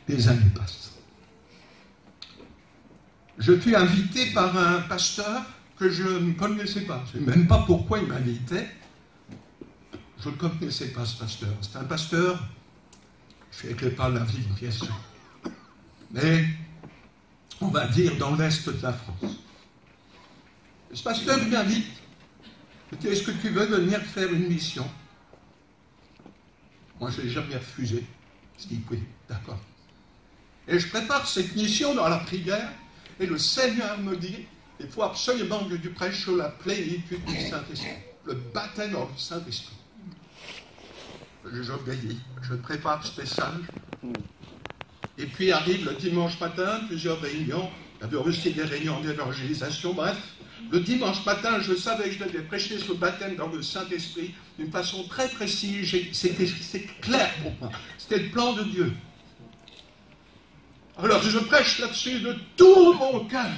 des années passent. Je fus invité par un pasteur que je ne connaissais pas. Je ne sais même pas pourquoi il m'invitait. Je ne connaissais pas ce pasteur. C'est un pasteur, je n'écris pas la ville, bien sûr, mais on va dire dans l'Est de la France. Ce pasteur m'invite. Il dit, est-ce que tu veux venir faire une mission? Moi, je n'ai jamais refusé. Je dis, oui, d'accord. Et je prépare cette mission dans la prière, et le Seigneur me dit, il faut absolument que tu prêches sur la plénitude du Saint-Esprit, le baptême dans le Saint-Esprit. J'obéis, je prépare ce message. Et puis arrive le dimanche matin, plusieurs réunions. Il y avait aussi des réunions d'évangélisation. Bref, le dimanche matin, je savais que je devais prêcher sur le baptême dans le Saint-Esprit d'une façon très précise. C'était clair pour moi. C'était le plan de Dieu. Alors je prêche là-dessus de tout mon cœur,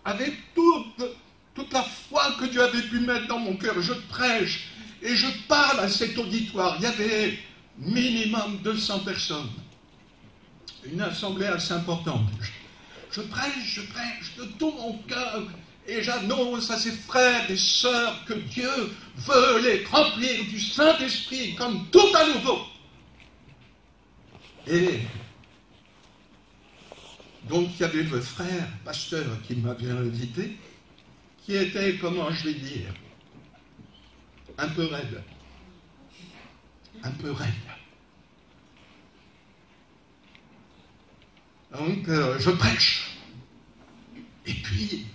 avec toute la foi que Dieu avait pu mettre dans mon cœur. Je prêche et je parle à cet auditoire. Il y avait minimum 200 personnes. Une assemblée assez importante. Je prêche de tout mon cœur et j'annonce à ses frères et sœurs que Dieu veut les remplir du Saint-Esprit comme tout à nouveau. Et donc il y avait le frère pasteur qui m'avait invité, qui était, comment je vais dire, un peu raide. Un peu raide. Donc, je prêche. Et puis,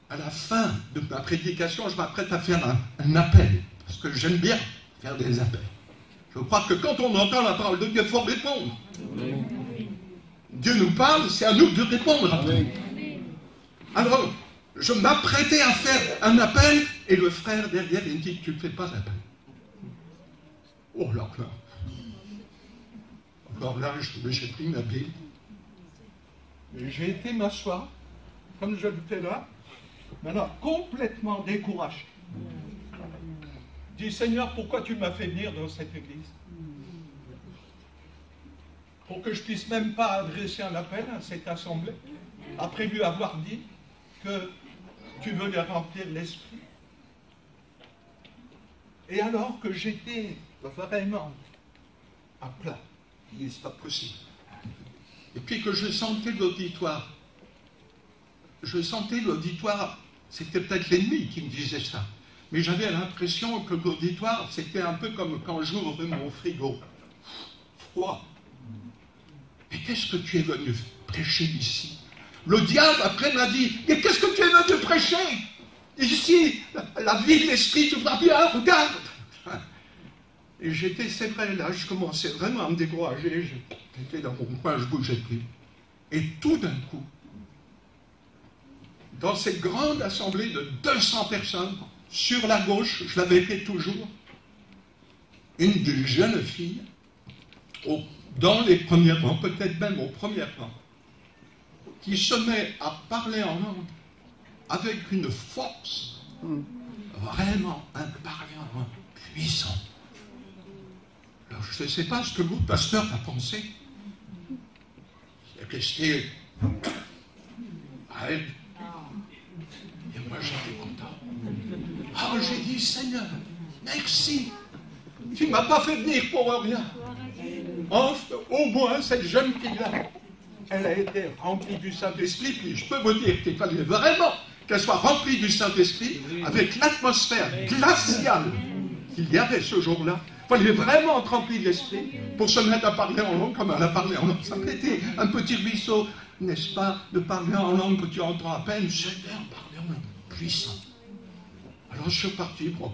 à la fin de ma prédication, je m'apprête à faire un appel. Parce que j'aime bien faire des appels. Je crois que quand on entend la parole de Dieu, il faut répondre. Dieu nous parle, c'est à nous de répondre après. Alors, je m'apprêtais à faire un appel, et le frère derrière, il me dit, tu ne fais pas l'appel. Oh là là. Alors là, j'ai pris ma Bible, et j'ai été m'asseoir, comme je le fais là, maintenant complètement découragé. Je dis, Seigneur, pourquoi tu m'as fait venir dans cette église? Pour que je puisse même pas adresser un appel à cette assemblée, après lui avoir dit que tu veux les remplir l'esprit. Et alors que j'étais vraiment à plat, il dit, c'est pas possible. Et puis que je sentais l'auditoire. Je sentais l'auditoire, c'était peut-être l'ennemi qui me disait ça. mais j'avais l'impression que l'auditoire, c'était un peu comme quand j'ouvre mon frigo. Froid. Mais qu'est-ce que tu es venu prêcher ici? Le diable, après, m'a dit, mais qu'est-ce que tu es venu prêcher? Ici, la vie de l'esprit, tu vas bien, regarde. Et j'étais, c'est vrai, là, je commençais vraiment à me décourager. J'étais dans mon coin, je bougeais plus. Et tout d'un coup, dans cette grande assemblée de 200 personnes, sur la gauche, je l'avais fait toujours, une de jeunes filles, dans les premiers rangs, peut-être même au premier rang, qui se met à parler en langue avec une force, vraiment un parler en langue puissant. Alors, je ne sais pas ce que vous, pasteur, a pensé. Il est resté à elle. Et moi, j'étais content. Ah, j'ai dit, Seigneur, merci. Tu ne m'as pas fait venir pour rien. Enfin, au moins, cette jeune fille-là, elle a été remplie du Saint-Esprit. Puis je peux vous dire qu'il fallait vraiment qu'elle soit remplie du Saint-Esprit avec l'atmosphère glaciale qu'il y avait ce jour-là. Il fallait vraiment être rempli de l'Esprit pour se mettre à parler en langue comme elle a parlé en langue. Ça a été un petit ruisseau, n'est-ce pas, de parler en langue que tu entends à peine. C'était un parler en langue puissant. Alors je suis parti, bon.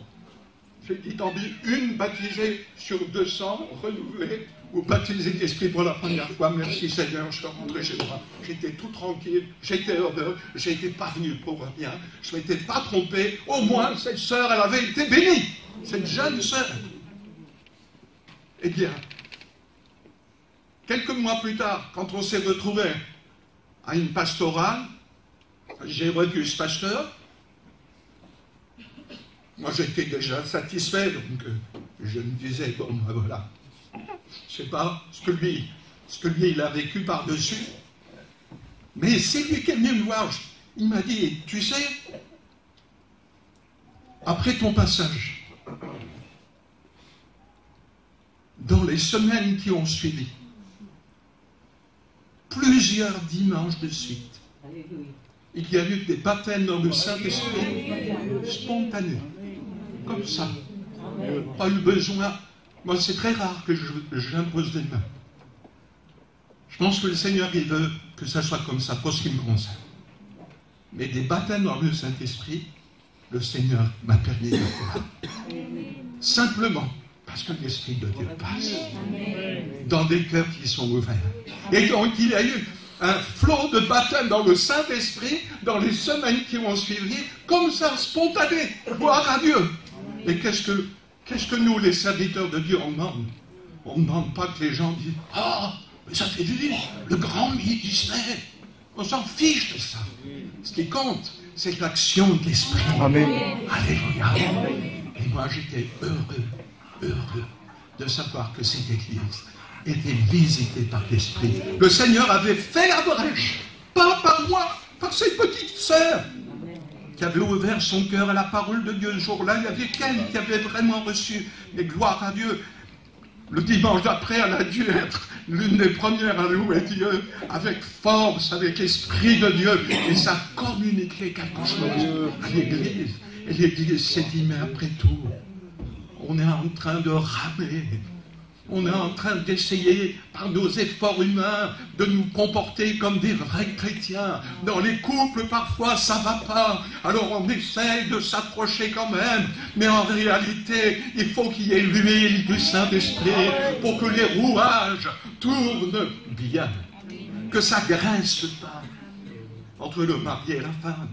J'ai dit, tant pis, une baptisée sur 200, renouvelée, ou baptisée d'esprit pour la première fois. Merci Seigneur, je suis rentré chez moi. J'étais tout tranquille, j'étais heureux, j'étais pas venu pour rien, je ne m'étais pas trompé. Au moins, cette sœur, elle avait été bénie, cette jeune sœur. Eh bien, quelques mois plus tard, quand on s'est retrouvés à une pastorale, j'ai revu ce pasteur. Moi, j'étais déjà satisfait, donc je me disais, bon, ben voilà, je ne sais pas ce que lui, il a vécu par-dessus, mais c'est lui qui est venu me voir. Il m'a dit, tu sais, après ton passage, dans les semaines qui ont suivi, plusieurs dimanches de suite, il y a eu des baptêmes dans le Saint-Esprit spontanés. Comme ça. Pas eu besoin. Moi, c'est très rare que j'impose des mains. Je pense que le Seigneur, il veut que ça soit comme ça, pour ce qui me concerne. Mais des baptêmes dans le Saint-Esprit, le Seigneur m'a permis de voir. Simplement parce que l'Esprit de Dieu passe dans des cœurs qui sont ouverts. Et donc, il y a eu un flot de baptême dans le Saint-Esprit dans les semaines qui ont suivi, comme ça, spontané. Gloire à Dieu. Et qu'est-ce que nous, les serviteurs de Dieu, on demande? On ne demande pas que les gens disent « Ah, mais ça fait du bien, le grand ministère !» On s'en fiche de ça. Ce qui compte, c'est l'action de l'Esprit. Amen. Alléluia. Et moi, j'étais heureux de savoir que cette Église était visitée par l'Esprit. Le Seigneur avait fait la brèche, pas par moi, par cette petite sœur qui avait ouvert son cœur à la parole de Dieu. Ce jour-là, il y avait qu'elle qui avait vraiment reçu. Mais gloire à Dieu. Le dimanche d'après, elle a dû être l'une des premières à louer Dieu avec force, avec esprit de Dieu. Et ça communiquait quelque chose à l'Église. Et l'Église s'est dit, mais après tout, on est en train de ramer. On est en train d'essayer, par nos efforts humains, de nous comporter comme des vrais chrétiens. Dans les couples, parfois, ça ne va pas. Alors on essaye de s'approcher quand même. Mais en réalité, il faut qu'il y ait l'huile du Saint-Esprit pour que les rouages tournent bien. Que ça ne grince pas entre le mari et la femme,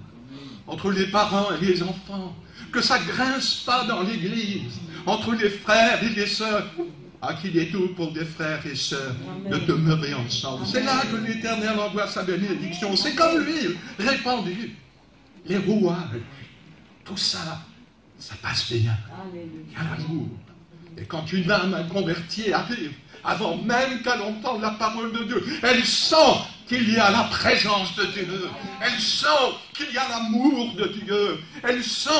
entre les parents et les enfants. Que ça ne grince pas dans l'Église, entre les frères et les sœurs. À qu'il est tout pour des frères et sœurs de demeurer ensemble. C'est là que l'Éternel envoie sa bénédiction. C'est comme l'huile répandue. Les rouages, tout ça, ça passe bien. Il y a l'amour. Et quand une âme inconvertie arrive, avant même qu'elle entende la parole de Dieu, elle sent qu'il y a la présence de Dieu. Elle sent qu'il y a l'amour de Dieu. Elle sent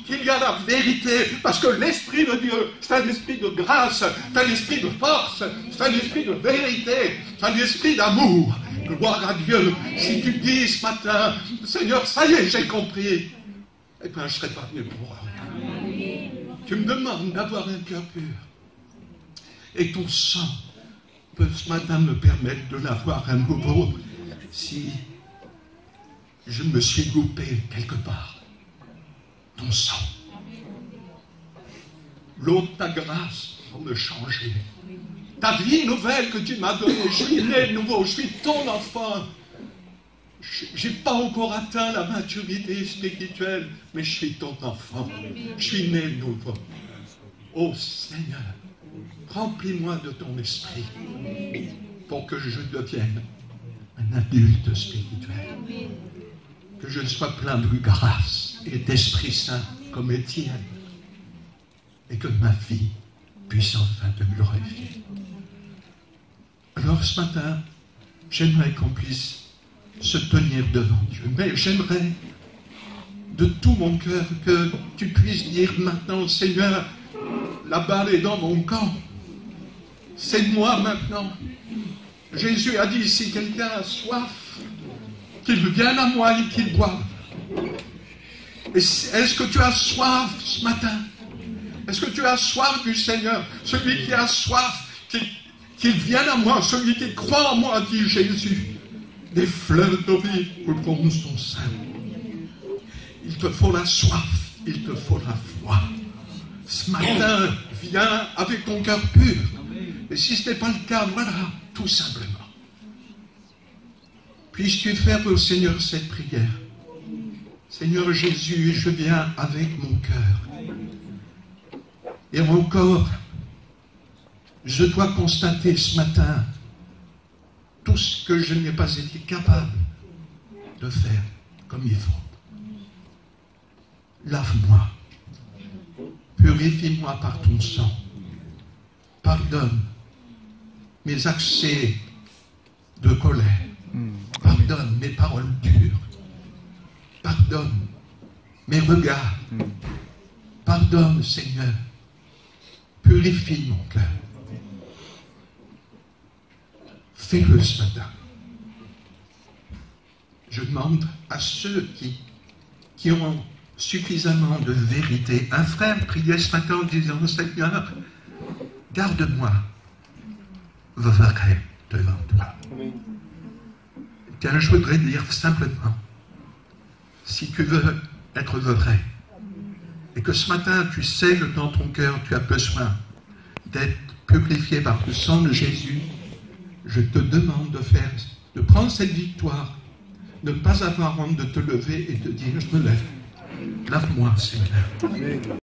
qu'il y a la vérité. Parce que l'Esprit de Dieu, c'est un esprit de grâce, c'est un esprit de force, c'est un esprit de vérité, c'est un esprit d'amour. Gloire à Dieu. Si tu dis ce matin, Seigneur, ça y est, j'ai compris, eh bien, je ne serai pas venu pour rien. Tu me demandes d'avoir un cœur pur. Et ton sang peut ce matin me permettre de l'avoir à nouveau si je me suis loupé quelque part. Ton sang. L'eau de ta grâce pour me changer. Ta vie nouvelle que tu m'as donnée. Je suis né de nouveau, je suis ton enfant. Je n'ai pas encore atteint la maturité spirituelle, mais je suis ton enfant. Je suis né de nouveau. Oh Seigneur, remplis-moi de ton esprit pour que je devienne un adulte spirituel. Que je sois plein de grâce et d'Esprit Saint comme Étienne. Et que ma vie puisse enfin te glorifier. Alors ce matin, j'aimerais qu'on puisse se tenir devant Dieu. Mais j'aimerais de tout mon cœur que tu puisses dire maintenant, Seigneur, la balle est dans mon camp. C'est moi maintenant. Jésus a dit, si quelqu'un a soif, qu'il vienne à moi et qu'il boive. Est-ce que tu as soif ce matin? Est-ce que tu as soif du Seigneur? Celui qui a soif, qu'il vienne à moi. Celui qui croit en moi, dit Jésus. Des fleuves de vie couleront son sein. Il te faut la soif, il te faut la foi. Ce matin, viens avec ton cœur pur. Et si ce n'est pas le cas, voilà, tout simplement. Puisses-tu faire au Seigneur cette prière? Seigneur Jésus, je viens avec mon cœur. Et encore, je dois constater ce matin tout ce que je n'ai pas été capable de faire comme il faut. Lave-moi, purifie-moi par ton sang, pardonne mes accès de colère, pardonne mes paroles dures, pardonne mes regards, pardonne Seigneur, purifie mon cœur. Fais-le ce matin. Je demande à ceux qui ont suffisamment de vérité. Un frère priait ce matin en disant, Seigneur, garde-moi vrai devant toi. Tiens, je voudrais dire simplement, si tu veux être vrai, et que ce matin tu sais que dans ton cœur tu as besoin d'être purifié par le sang de Jésus, je te demande de prendre cette victoire, de ne pas avoir honte de te lever et de dire, je me lève. Lave-moi, Seigneur.